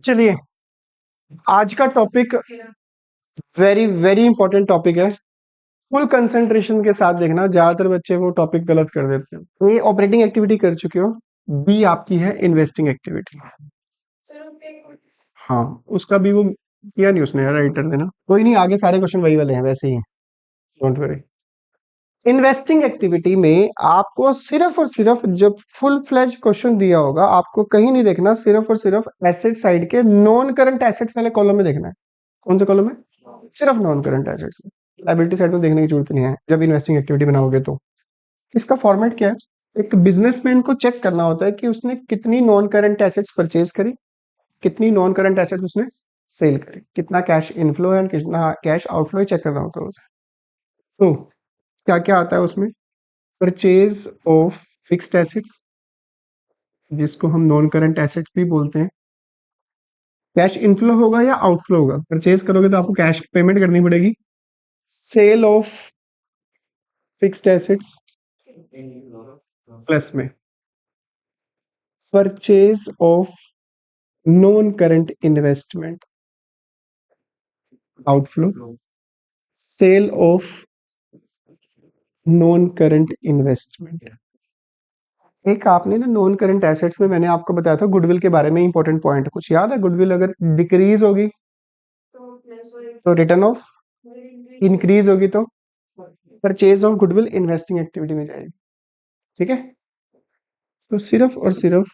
चलिए, आज का topic very very important topic है। फुल कंसंट्रेशन के साथ देखना, ज्यादातर बच्चे वो टॉपिक गलत कर देते हैं। ए ऑपरेटिंग एक्टिविटी कर चुके हो, बी आपकी है इन्वेस्टिंग एक्टिविटी। हाँ, उसका भी वो किया नहीं उसने यार, राइटर ने ना। कोई नहीं, आगे सारे क्वेश्चन वही वाले हैं वैसे ही, डोंट वरी। इन्वेस्टिंग एक्टिविटी में आपको सिर्फ और सिर्फ जब फुल फ्लेज क्वेश्चन दिया होगा, आपको कहीं नहीं देखना, सिर्फ और सिर्फ एसेट साइड के नॉन करंट एसेट वाले कॉलम में देखना है। कौन से कॉलम में? सिर्फ नॉन करंट एसेट्स में। लायबिलिटी साइड में देखने की जरूरत नहीं है जब इन्वेस्टिंग एक्टिविटी बनाओगे तो। इसका फॉर्मेट क्या है? एक बिजनेसमैन को चेक करना होता है कि उसने कितनी नॉन करंट एसेट्स परचेज करी, कितनी नॉन करंट एसेट्स उसने सेल करी, कितना कैश इनफ्लो है, कितना कैश आउटफ्लो, चेक करना होता है उसे। तो क्या क्या आता है उसमें? परचेज ऑफ फिक्स्ड एसेट्स, जिसको हम नॉन करंट एसेट्स भी बोलते हैं। कैश इनफ्लो होगा या आउटफ्लो होगा? परचेज करोगे तो आपको कैश पेमेंट करनी पड़ेगी। Sale of fixed assets plus में purchase of non current investment outflow, sale of non current investment. एक आपने ना नॉन करंट एसेट्स में मैंने आपको बताया था गुडविल के बारे में, इंपॉर्टेंट पॉइंट कुछ याद है? गुडविल अगर डिक्रीज होगी तो रिटर्न ऑफ, इंक्रीज होगी तो purchase of goodwill investing activity में जाएगी। ठीक है, तो सिर्फ और सिर्फ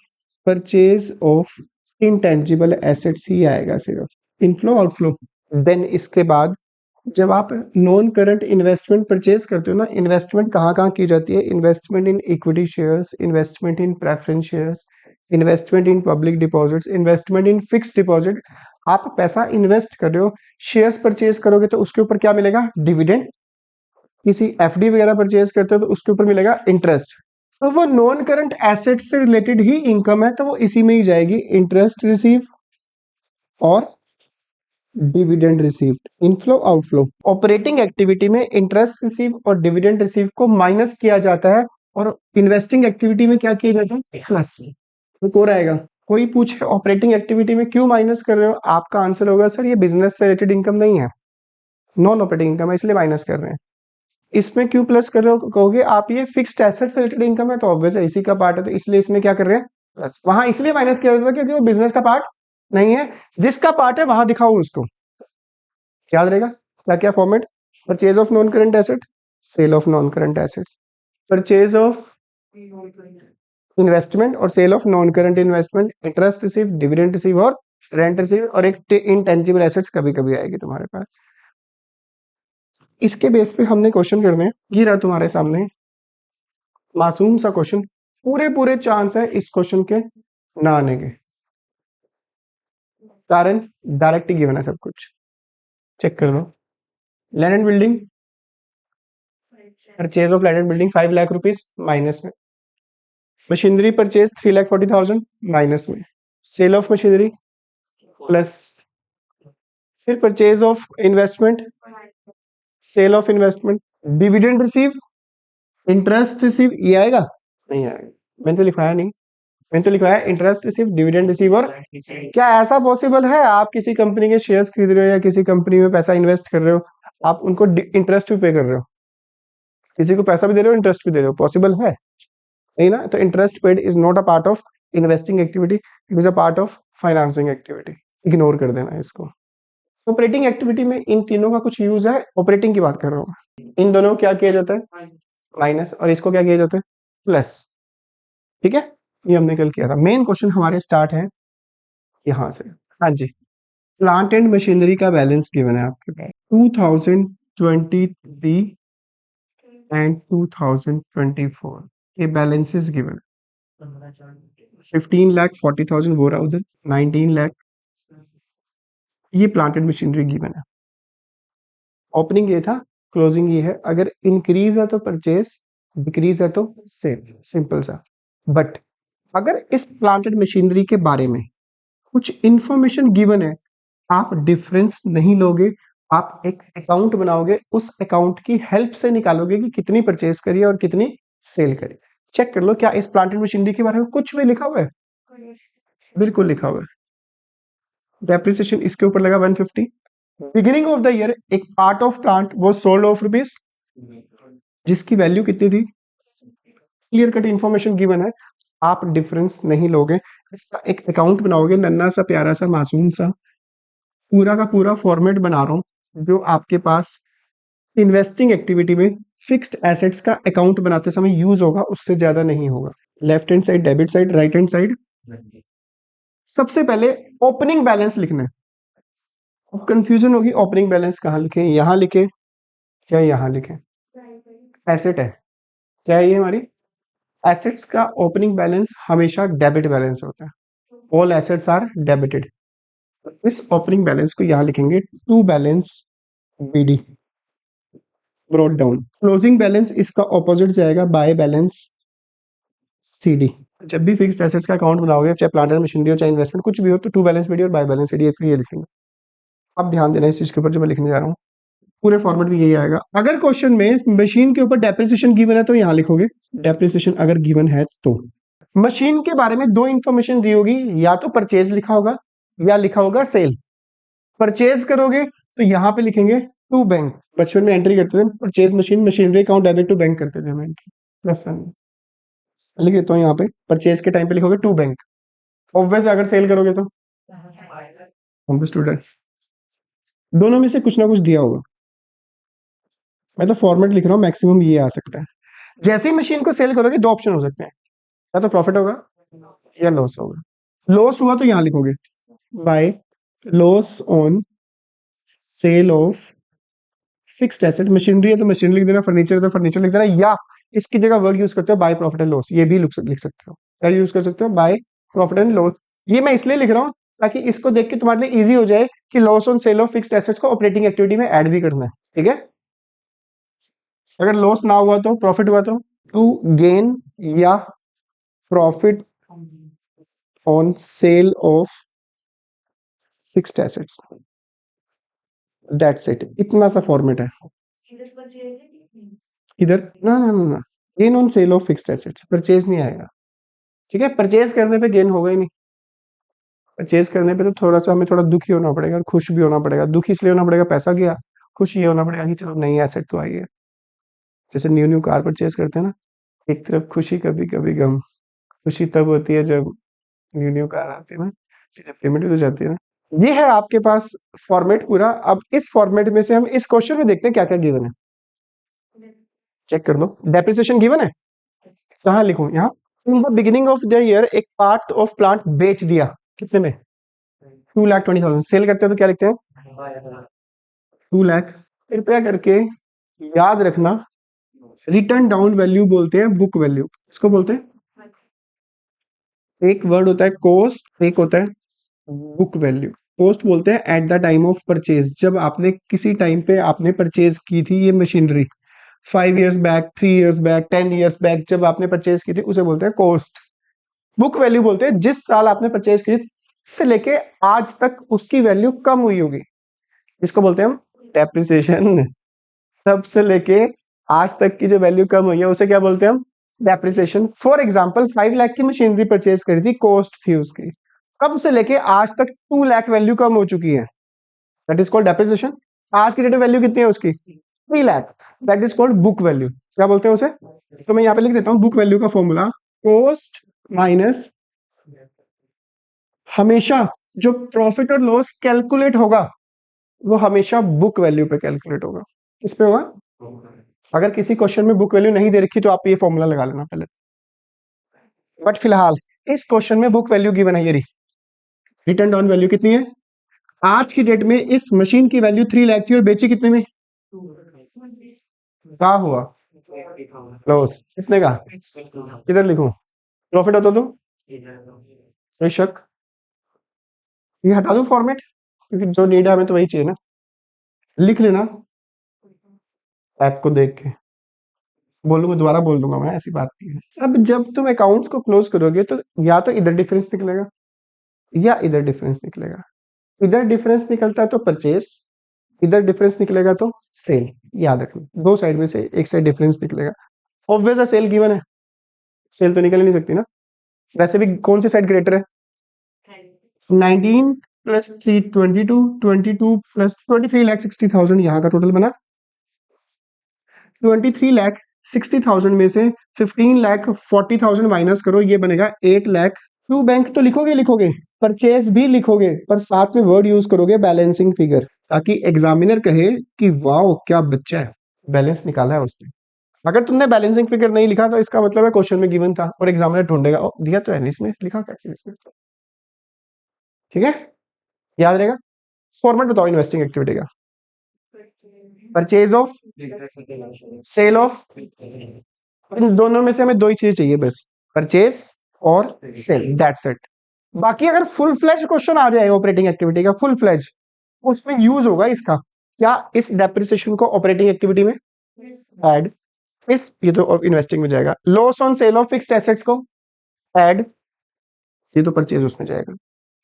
परचेज ऑफ इंटेंजिबल एसेट्स ही आएगा, सिर्फ इनफ्लो आउटफ्लो। देन इसके बाद जब आप नॉन करंट इन्वेस्टमेंट परचेज करते हो ना, इन्वेस्टमेंट कहाँ कहाँ की जाती है? Investment in equity shares, investment in preference shares, investment in public deposits, investment in fixed deposit. आप पैसा इन्वेस्ट कर रहे हो, शेयर्स परचेज करोगे तो उसके ऊपर क्या मिलेगा? डिविडेंड। किसी एफडी वगैरह परचेज करते हो तो उसके ऊपर मिलेगा इंटरेस्ट। तो वो नॉन करंट एसेट से रिलेटेड ही इनकम है, तो वो इसी में ही जाएगी, इंटरेस्ट रिसीव और dividend received. Inflow outflow. Operating activity में इंटरेस्ट रिसीव और डिविडेंड रिसीव को माइनस किया जाता है, और इन्वेस्टिंग एक्टिविटी में क्या किया जाता है? प्लस। तो को रहेगा। कोई पूछे ऑपरेटिंग एक्टिविटी में क्यों माइनस कर रहे हो, आपका आंसर होगा सर ये बिजनेस से रिलेटेड इनकम नहीं है, नॉन ऑपरेटिंग इनकम है, इसलिए माइनस कर रहे हैं। इसमें क्यों प्लस कर रहे हो कहोगे आप, ये फिक्स्ड एसेट से रिलेटेड इनकम है तो ऑब्वियस है इसी का पार्ट है, तो इसलिए इसमें क्या कर रहे हैं? प्लस। वहां इसलिए माइनस किया जाता है क्योंकि वो बिजनेस का पार्ट नहीं है, जिसका पार्ट है वहां दिखाओ उसको। याद रहेगा क्या क्या format? Purchase of non current asset, sale of non current assets, purchase of investment और sale of non current investment, interest receive, dividend receive और रेंट रिसीव, और एक इनटेंजिबल एसेट्स कभी कभी आएगी तुम्हारे पास। इसके बेस पे हमने क्वेश्चन करने हैं। ये रहा तुम्हारे सामने मासूम सा क्वेश्चन, पूरे पूरे चांस है इस क्वेश्चन के ना आने के, कारण डायरेक्ट गिवन है सब कुछ। चेक कर लो। Land and building, purchase of land and building 5 lakh rupees minus में, मशीनरी परचेज 3,40,000 माइनस में, सेल ऑफ मशीनरी प्लस, फिर purchase of investment, sale of investment, dividend receive, interest receive, ये आएगा? नहीं आएगा, मैंने तो लिखवाया नहीं, मैंने तो लिखवाया इंटरेस्ट रिसीव, डिविडेंड रिसीव। और क्या ऐसा पॉसिबल है आप किसी कंपनी के शेयर्स खरीद रहे हो या किसी कंपनी में पैसा इन्वेस्ट कर रहे हो, आप उनको इंटरेस्ट भी पे कर रहे हो, किसी को पैसा भी दे रहे हो इंटरेस्ट भी दे रहे हो? पॉसिबल है नहीं ना। तो interest paid is not a part of investing activity, it is a part of financing activity. Ignore कर देना इसको। ऑपरेटिंग एक्टिविटी में इन तीनों का कुछ यूज है, ऑपरेटिंग की बात कर रहा हूँ। इन दोनों को क्या किया जाता है? माइनस, और इसको क्या किया जाता है? प्लस। ठीक है, ये हमने कल किया था। मेन क्वेश्चन हमारे स्टार्ट है यहां से। हाँ जी, प्लांट एंड मशीनरी का बैलेंस गिवन है आपके पास 2023 एंड 2024 ये बैलेंसेस गिवन है। 15,40,000 हो रहा उधर, 19 लाख, ये प्लांट एंड मशीनरी गिवन है। ओपनिंग ये था, क्लोजिंग ये है। अगर इंक्रीज है तो परचेज, डिक्रीज है तो सेल, सिंपल सा। बट अगर इस प्लांट एंड मशीनरी के बारे में कुछ इंफॉर्मेशन गिवन है, आप डिफरेंस नहीं लोगे, आप एक अकाउंट बनाओगे, उस अकाउंट की हेल्प से निकालोगे कि कितनी परचेज करी है और कितनी सेल करी। चेक कर लो क्या इस प्लांट एंड मशीनरी के बारे में कुछ भी लिखा हुआ है? बिल्कुल लिखा हुआ है। डेप्रिसिएशन इसके ऊपर लगा 150। बिगिनिंग ऑफ द ईयर एक पार्ट ऑफ प्लांट वो सोल्ड ऑफ रुपीज, जिसकी वैल्यू कितनी थी, क्लियर कट इन्फॉर्मेशन गिवन है। आप डिफरेंस नहीं लोगे, इसका एक अकाउंट बनाओगे, नन्ना सा प्यारा सा मासूम सा, पूरा का पूरा फॉर्मेट बना रहा हूँ जो आपके पास इन्वेस्टिंग एक्टिविटी में फिक्स्ड एसेट्स का अकाउंट बनाते समय यूज होगा, उससे ज्यादा नहीं होगा। Left hand side debit side, right hand side सबसे पहले ओपनिंग बैलेंस लिखना है। अब कंफ्यूजन होगी ओपनिंग बैलेंस कहाँ लिखे, यहाँ लिखे या यहाँ लिखे। एसेट है, क्या है ये हमारी एसेट्स का ओपनिंग बैलेंस हमेशा डेबिट बैलेंस होता है। All assets are debited. इस ओपनिंग बैलेंस को यहाँ लिखेंगे to balance BD brought down. Closing balance इसका ऑपोजिट जाएगा बाय बैलेंस सीडी। जब भी फिक्स्ड एसेट्स का अकाउंट बनाओगे, चाहे प्लांट एंड मशीनरी हो चाहे इन्वेस्टमेंट कुछ भी हो, तो टू बैलेंस बीडी और बाय बैलेंस सीडी ये लिखेंगे। अब ध्यान देना इस चीज के ऊपर जो मैं लिखने जा रहा हूँ, पूरे फॉर्मेट में यही आएगा। अगर क्वेश्चन में मशीन के ऊपर डेप्रिसिएशन गिवन है तो यहाँ लिखोगे डेप्रिसिएशन, अगर गिवन है तो। मशीन के बारे में दो इंफॉर्मेशन दी होगी, या तो परचेज लिखा होगा या लिखा होगा सेल। परचेज करोगे तो यहाँ पे लिखेंगे टू बैंक। बचपन में एंट्री करते थे purchase machine machinery account debit to bank करते थे हम एंट्री, प्लस लिख देता हूँ यहाँ पे। परचेज के टाइम पे लिखोगे टू बैंक। ऑब्वियस अगर सेल करोगे तो स्टूडेंट, दोनों में से कुछ ना कुछ दिया होगा। मैं तो फॉर्मेट लिख रहा हूँ, मैक्सिमम ये आ सकता है। जैसे ही मशीन को सेल करोगे दो ऑप्शन हो सकते हैं, या तो प्रॉफिट होगा या लॉस होगा। लॉस हुआ तो यहाँ लिखोगे by loss on sale of fixed asset. Machinery है तो मशीनरी लिख देना, फर्नीचर है तो फर्नीचर लिख देना, या इसकी जगह वर्ड यूज करते हो बाय प्रॉफिट एंड लॉस, ये भी लिख सकते हो। क्या यूज कर सकते हो, बाय प्रॉफिट एंड लॉस। ये मैं इसलिए लिख रहा हूँ ताकि इसको देख के तुम्हारे लिए इजी हो जाए कि loss on sale of fixed assets को ऑपरेटिंग एक्टिविटी में ऐड भी करना है। ठीक है, अगर लॉस ना हुआ तो, प्रॉफिट हुआ तो टू गेन या profit on sale of fixed assets. That's it, इतना सा फॉर्मेट है। इधर ना ना ना ना, gain on sale of fixed assets, purchase नहीं आएगा। ठीक है, परचेज करने पे गेन होगा ही नहीं। परचेज करने पे तो थोड़ा सा हमें थोड़ा दुखी होना पड़ेगा और खुश भी होना पड़ेगा। दुखी इसलिए होना पड़ेगा पैसा गया, खुश ये होना पड़ेगा कि चलो नई एसेट तो आई है। जैसे न्यू न्यू कार परचेज करते हैं ना, एक तरफ खुशी कभी कभी गम। खुशी तब होती है जब न्यू न्यू कार आती है ना, फिर जब पेमेंट भी तो जाती है ना। ये है आपके पास फॉर्मेट पूरा। अब इस फॉर्मेट में से हम इस क्वेश्चन में देखते हैं क्या क्या गिवन है, चेक कर लो। डेप्रिसिएशन गिवन है, कहाँ लिखूं, यहाँ। In the beginning of the year एक पार्ट ऑफ प्लांट बेच दिया, कितने में, 2,20,000। सेल करते हैं तो क्या लिखते हैं 2 लाख। कृपया करके याद रखना, रिटर्न डाउन वैल्यू बोलते हैं बुक वैल्यू। इसको बोलते हैं, एक वर्ड होता है कॉस्ट, एक होता है बुक वैल्यू। कॉस्ट बोलते हैं at the time of purchase, जब आपने किसी टाइम पे आपने परचेज की थी ये machinery, 5 years back, 3 years back, 10 years back, जब आपने परचेज की थी उसे बोलते हैं कॉस्ट। बुक वैल्यू बोलते हैं जिस साल आपने परचेज की से लेके आज तक उसकी वैल्यू कम हुई होगी, इसको बोलते हैं हम डेप्रिसिएशन। तब से लेके आज तक की जो वैल्यू कम हुई है उसे क्या बोलते हैं हम, डेप्रिसिएशन। फॉर एग्जांपल 5 लाख की मशीनरी परचेज करी थी, कॉस्ट थी उसकी, तब से लेके आज तक 2 लाख वैल्यू कम हो चुकी है, दैट इज कॉल्ड डेप्रिसिएशन। आज की डेट में वैल्यू कितनी है उसकी, 3 lakh, that is called book value. क्या बोलते हैं उसे, तो मैं यहाँ पे लिख देता हूँ बुक वैल्यू का फॉर्मूला, कॉस्ट माइनस, हमेशा जो प्रॉफिट और लॉस कैलकुलेट होगा वो हमेशा बुक वैल्यू पे कैलकुलेट होगा। किस पे होगा, अगर किसी क्वेश्चन में बुक वैल्यू नहीं दे रखी तो आप ये फॉर्मूला लगा लेना पहले, बट फिलहाल इस क्वेश्चन में बुक वैल्यू गिवन है, ये रही। रिटर्न डाउन वैल्यू कितनी है, आज की डेट में इस मशीन की वैल्यू 3 लाख थी और बेची कितने में, क्या हुआ, लॉस। कितने का, किधर लिखूं, प्रॉफिट होता तो कोई शक, ये हटा दो फॉर्मेट, क्योंकि जो नीड है हमें तो वही चाहिए ना। लिख लेना ऐप को देख के, बोलूंगा दोबारा बोल दूंगा मैं, ऐसी बात नहीं है। अब जब तुम अकाउंट्स को क्लोज करोगे तो या तो इधर डिफरेंस निकलेगा या इधर डिफरेंस निकलेगा। इधर डिफरेंस निकलता है तो परचेज, इधर डिफरेंस निकलेगा तो सेल। याद रखना दो साइड में से एक साइड डिफरेंस निकलेगा। ऑब्वियस है सेल गिवन है, सेल तो निकल ही नहीं सकती ना। वैसे भी कौन सी साइड ग्रेटर है? 19 प्लस 3 22, 22 प्लस 23,60,000 यहाँ का टोटल बना 23,60,000 में से 15,40,000 माइनस करो, ये बनेगा 8,00,000। टू बैंक तो लिखोगे लिखोगे, परचेज भी लिखोगे, पर साथ में वर्ड यूज करोगे बैलेंसिंग फिगर, ताकि एग्जामिनर कहे कि वाओ क्या बच्चा है, बैलेंस निकाला है उसने। अगर तुमने बैलेंसिंग फिगर नहीं लिखा तो इसका मतलब है क्वेश्चन में गिवन था और एग्जामिनर ढूंढेगा, "ओ, दिया तो है नहीं इसमें, लिखा कैसे इसमें?" ठीक है, याद रहेगा। फॉर्मेट बताओ इन्वेस्टिंग एक्टिविटी का। परचेज ऑफ, सेल ऑफ, इन दोनों में से हमें दो ही चीजें चाहिए बस, परचेज और सेल, दैट्स इट। बाकी अगर फुल फ्लेज क्वेश्चन आ जाए ऑपरेटिंग एक्टिविटी का, फुल फ्लेज, उसमें यूज होगा इसका क्या, इस डेप्रिसिएशन को ऑपरेटिंग एक्टिविटी में ऐड, इस ये तो इन्वेस्टिंग में जाएगा। Loss on sale of fixed assets को ऐड, ये तो परचेज उसमें जाएगा।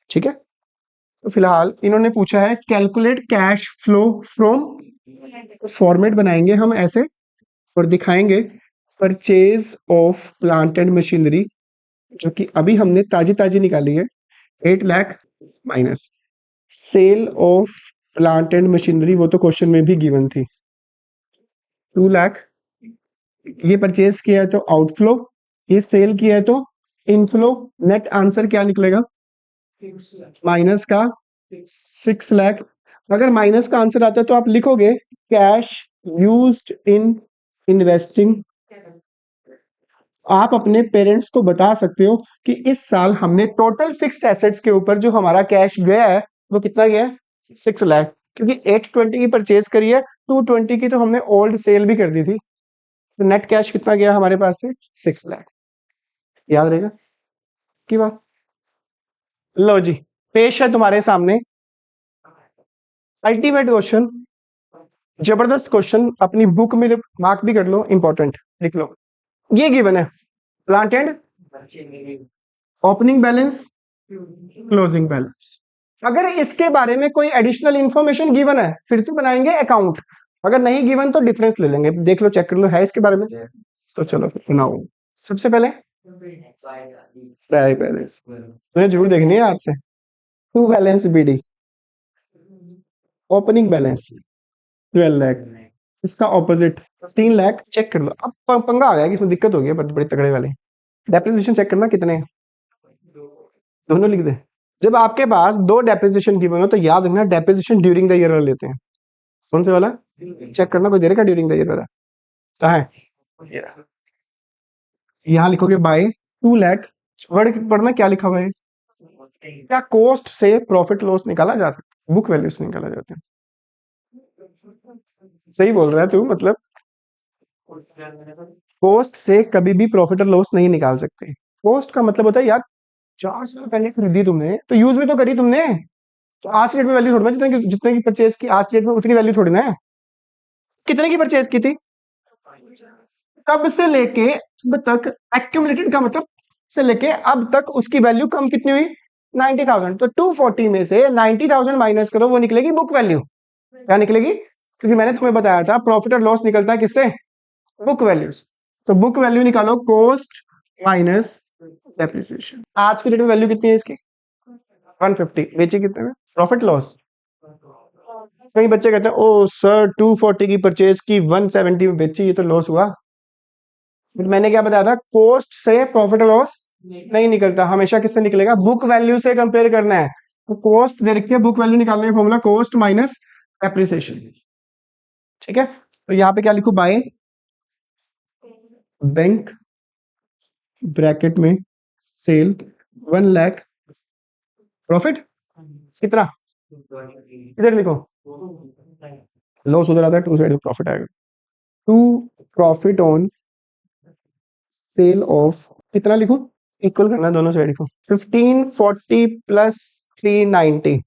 ठीक है, तो फिलहाल इन्होंने पूछा है calculate cash flow from, format बनाएंगे हम ऐसे और दिखाएंगे purchase of plant and machinery, जो कि अभी हमने ताजी ताजी निकाली है, 8,00,000 minus cell of plant and machinery, वो तो क्वेश्चन में भी गिवन थी, 2,00,000। ये परचेज किया है तो आउटफ्लो, ये सेल किया है तो इनफ्लो, नेट आंसर क्या निकलेगा, माइनस का 6,00,000। अगर माइनस का आंसर आता है तो आप लिखोगे कैश यूज्ड इन इन्वेस्टिंग। आप अपने पेरेंट्स को बता सकते हो कि इस साल हमने टोटल फिक्स्ड एसेट्स के ऊपर जो हमारा कैश गया है वो कितना गया है, 6,00,000, क्योंकि 820 की परचेज करी है, 220 की तो हमने ओल्ड सेल भी कर दी थी, तो नेट कैश कितना गया हमारे पास से, 6,00,000। याद रहेगा की बात। लो जी, पेश है तुम्हारे सामने अल्टीमेट क्वेश्चन, जबरदस्त क्वेश्चन, अपनी बुक में मार्क भी कर लो, इंपॉर्टेंट लिख लो। ये गिवन है plant and opening balance, closing balance. अगर इसके बारे में कोई एडिशनल इंफॉर्मेशन गिवन है फिर तो बनाएंगे अकाउंट, अगर नहीं गिवन तो डिफरेंस ले लेंगे, देख लो चेक कर लो है इसके बारे में, तो चलो फिर बनाओ। सबसे पहले ट्राई बैलेंस, तुम्हें जरूर देखनी है आज से। To balance BD, opening balance 12,00,000, इसका ऑपोजिट 15,00,000, चेक कर लो। अब पंगा आ गया कि इसमें दिक्कत हो गई है बड़े तगड़े वाले। डेप्रिसिएशन चेक करना कितने हैं, दोनों लिख दे। जब आपके पास दो डेप्रिसिएशन गिवन हो तो याद रखना डेप्रिसिएशन ड्यूरिंग द ईयर वाला लेते हैं। कौन से वाला चेक करना, कोई दे रहा ड्यूरिंग द ईयर वाला, कहाँ है, यहाँ लिखोगे बाय 2,00,000, वर्ड पढ़ना क्या लिखा हुआ है, क्या कॉस्ट से प्रॉफिट लॉस निकाला जा सकता है, बुक वैल्यू से निकाला जाता है। सही बोल रहा है तू, मतलब कॉस्ट से कभी भी प्रॉफिट और लॉस नहीं निकाल सकते। कॉस्ट का मतलब होता है यार 4 साल पहले खरीदी तुमने तो यूज भी तो करी तुमने, तो आज की डेट में वैल्यू थोड़ी ना, जितने की परचेज की आज की डेट में उतनी वैल्यू थोड़ी ना है। कितने की परचेज की थी, तब से लेके अब तक, एक्यूमुलेटेड का मतलब से लेके अब तक उसकी वैल्यू कम कितनी हुई, 90,000। तो 240 में से 90,000 माइनस करो, वो निकलेगी बुक वैल्यू। क्या निकलेगी, क्योंकि मैंने तुम्हें बताया था प्रॉफिट और लॉस निकलता है किससे, बुक वैल्यूज। तो बुक वैल्यू निकालो कॉस्ट माइनस डेप्रिसिएशन। आज की डेट में वैल्यू कितनी है इसकी, 150, बेची कितने में, प्रॉफिट लॉस। कई बच्चे कहते हैं ओ सर 240 की परचेज की 170 में बेची, ये तो लॉस हुआ। फिर मैंने क्या बताया था, कॉस्ट से प्रॉफिट लॉस नहीं निकलता, हमेशा किससे निकलेगा, बुक वैल्यू से कंपेयर करना है। तो कॉस्ट दे रखी है, बुक वैल्यू निकालने का फॉर्मूला कॉस्ट माइनस एप्रिसिएशन। ठीक है, तो यहाँ पे क्या लिखू, बाय बैंक ब्रैकेट में सेल 1,00,000, प्रॉफिट कितना, इधर लिखो, लॉस उधर आता है, टू साइड में प्रॉफिट आएगा, to profit on sale of, कितना लिखूं, इक्वल करना दोनों साइड को, 1540 प्लस 390,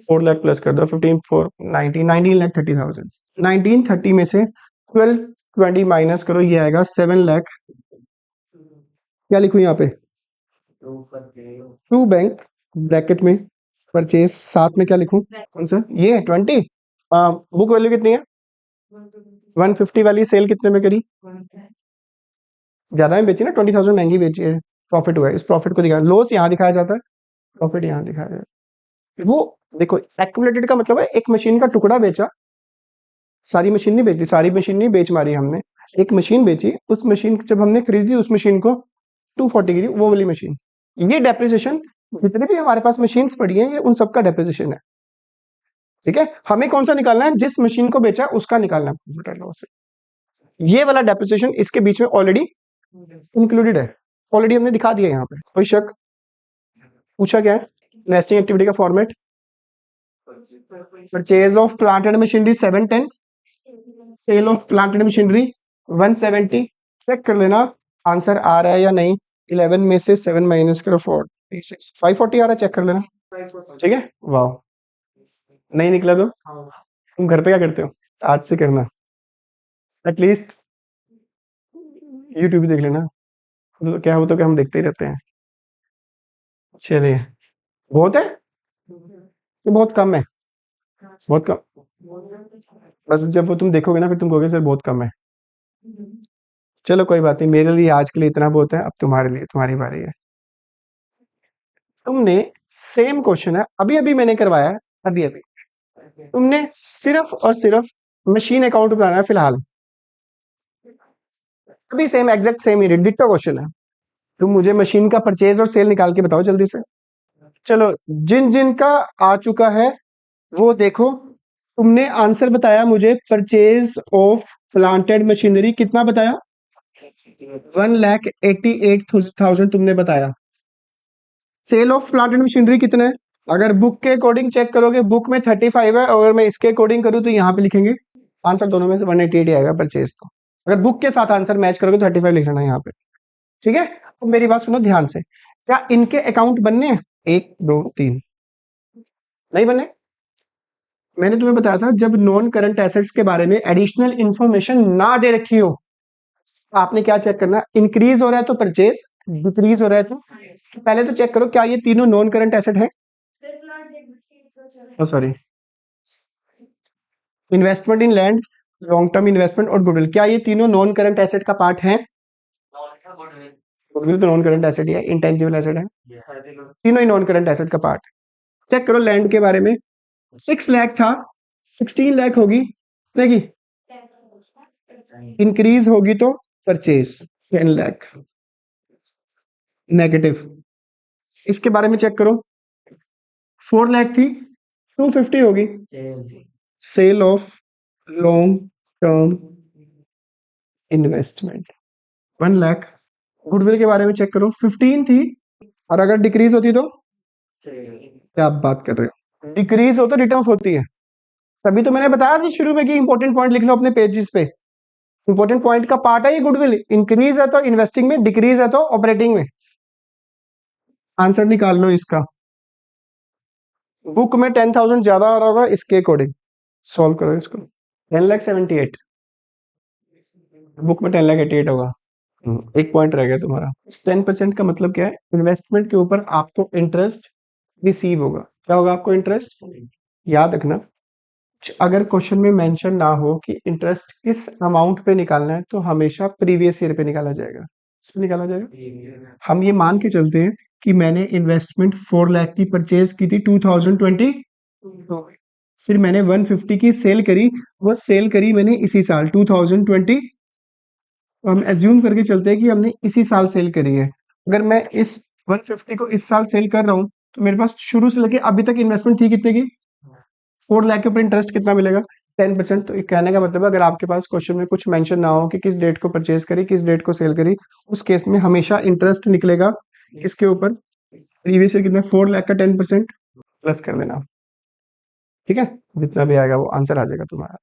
4,00,000 प्लस कर दो, 15 4 90, 19,30,000। 1930 में से 1220 माइनस करो, ये आएगा 7,00,000। क्या लिखूं यहाँ पे, टू बैंक ब्रैकेट में परचेज, साथ में क्या लिखूं, कौन सा, ये 20, बुक वैल्यू कितनी है 150 वाली, सेल कितने में करी, ज्यादा में बेची ना, 20,000 महंगी बेची है, प्रॉफिट हुआ है, इस प्रॉफिट को दिखाया, लॉस यहाँ दिखाया जाता है, प्रॉफिट यहाँ दिखाया जाता है। वो देखो एक्यूमुलेटेड का मतलब है एक मशीन का टुकड़ा बेचा, सारी मशीन नहीं बेची, सारी मशीन नहीं बेच मारी हमने, एक मशीन बेची, उस मशीन जब हमने खरीदी उस मशीन को 240 की थी, वो वाली मशीन। ये डेप्रिसिएशन जितने भी हमारे पास मशीन्स पड़ी हैं ये उन सबका डेप्रिसिएशन है। ठीक है, हमें कौन सा निकालना है, जिस मशीन को बेचा उसका निकालना है प्रॉफिट एंड लॉस। ये वाला डेप्रिसिएशन इसके बीच में ऑलरेडी इंक्लूडेड है, ऑलरेडी हमने दिखा दिया यहाँ पे। कोई शक? पूछा क्या है? नेस्टिंग एक्टिविटी का format, purchase of plant and machinery 710, sale of plant and machinery 170। Check कर लेना आंसर आ रहा है या नहीं। 11 में से 7 माइनस करो 46, 540 आ रहा है, चेक कर लेना। ठीक है, वाह। नहीं निकला तो तुम घर पे क्या करते हो? आज से करना, एटलीस्ट यूट्यूब भी देख लेना। तो क्या हो तो क्या, हम देखते ही रहते हैं। चलिए, बहुत है ये, बहुत कम है, बहुत कम। बस जब वो तुम देखोगे ना फिर तुम कहोगे सर बहुत कम है। चलो कोई बात नहीं, मेरे लिए आज के लिए इतना बहुत है, अब तुम्हारे लिए, तुम्हारी बारी है। तुमने सेम क्वेश्चन है, अभी अभी मैंने करवाया है, अभी अभी तुमने सिर्फ और सिर्फ मशीन अकाउंट बनाना है फिलहाल, अभी सेम एग्जैक्ट सेम ही डिट्टो क्वेश्चन है। तुम मुझे मशीन का परचेज और सेल निकाल के बताओ जल्दी से। चलो, जिन जिन का आ चुका है वो देखो। तुमने आंसर बताया मुझे, परचेज ऑफ प्लांटेड मशीनरी कितना बताया? 1,88,000 तुमने बताया। सेल ऑफ प्लांटेड मशीनरी कितना है? अगर बुक के अकॉर्डिंग चेक करोगे, बुक में 35 है, अगर मैं इसके अकॉर्डिंग करूं तो यहाँ पे लिखेंगे आंसर दोनों में से 188 आएगा परचेज। तो अगर बुक के साथ आंसर मैच करोगे तो 35 लिखना यहाँ पे। ठीक है, अब मेरी बात सुनो ध्यान से, क्या इनके अकाउंट बनने हैं? 1 2 3 नहीं बने। मैंने तुम्हें बताया था जब नॉन करंट एसेट्स के बारे में एडिशनल इंफॉर्मेशन ना दे रखी हो, तो आपने क्या चेक करना, इंक्रीज हो रहा है तो परचेज, डिक्रीज हो रहा है तो पहले तो चेक करो क्या ये तीनों नॉन करंट एसेट है। सॉरी, इन्वेस्टमेंट इन लैंड, लॉन्ग टर्म इन्वेस्टमेंट और गुडविल, क्या ये तीनों नॉन करंट एसेट का पार्ट है? गुडविल तो नॉन करंट एसेट ही है, इंटेंजिबल एसेट है, तीनों ही नॉन करंट एसेट का पार्ट। चेक करो लैंड के बारे में, 6 लाख था, 16 लाख होगी, देखी इंक्रीज होगी तो परचेज 10 लाख नेगेटिव। इसके बारे में चेक करो, 4 लाख थी, 250 होगी, sale of long term investment 1 lakh. Goodwill के बारे में चेक करो, 15 थी, और अगर डिक्रीज होती तो, क्या आप बात कर रहे हो, डिक्रीज हो तो रिटर्न ऑफ होती है। तभी तो मैंने बताया था शुरू में कि इंपॉर्टेंट पॉइंट लिख लो अपने पेजेस पे, इंपॉर्टेंट पॉइंट का पार्ट है ये गुडविल। इंक्रीज है तो इन्वेस्टिंग में, डिक्रीज है तो ऑपरेटिंग में। आंसर निकाल लो इसका, बुक में 10,000 ज्यादा आ रहा होगा, इसके अकॉर्डिंग सॉल्व करो इसको। 10,78, बुक में 10,88 होगा। एक पॉइंट रह गया तुम्हारा। इस 10% का मतलब क्या है, इन्वेस्टमेंट के ऊपर आपको इंटरेस्ट रिसीव होगा। क्या होगा आपको इंटरेस्ट? याद रखना, अगर क्वेश्चन में मेंशन ना हो कि इंटरेस्ट किस अमाउंट पे निकालना है तो हमेशा प्रीवियस ईयर पे निकाला जाएगा। इस पे निकाला जाएगा। हम ये मान के चलते हैं कि मैंने इन्वेस्टमेंट 4 लाख की परचेज की थी 2020, फिर मैंने 150 की सेल करी, वो सेल करी मैंने इसी साल 2020। तो हम एज्यूम करके चलते हैं कि हमने इसी साल सेल करी है। अगर मैं इस 150 को इस साल सेल कर रहा हूँ तो मेरे पास शुरू से लेके अभी तक इन्वेस्टमेंट थी कितने की? 4 लाख के ऊपर इंटरेस्ट कितना मिलेगा? 10%। तो कहने का मतलब अगर आपके पास क्वेश्चन में कुछ मेंशन ना हो कि किस डेट को परचेज करी, किस डेट को सेल करी, उस केस में हमेशा इंटरेस्ट निकलेगा इसके ऊपर। प्रीवियस ईयर कितना? 4 लाख का 10% प्लस कर देना। ठीक है, जितना भी आएगा वो आंसर आ जाएगा तुम्हारा।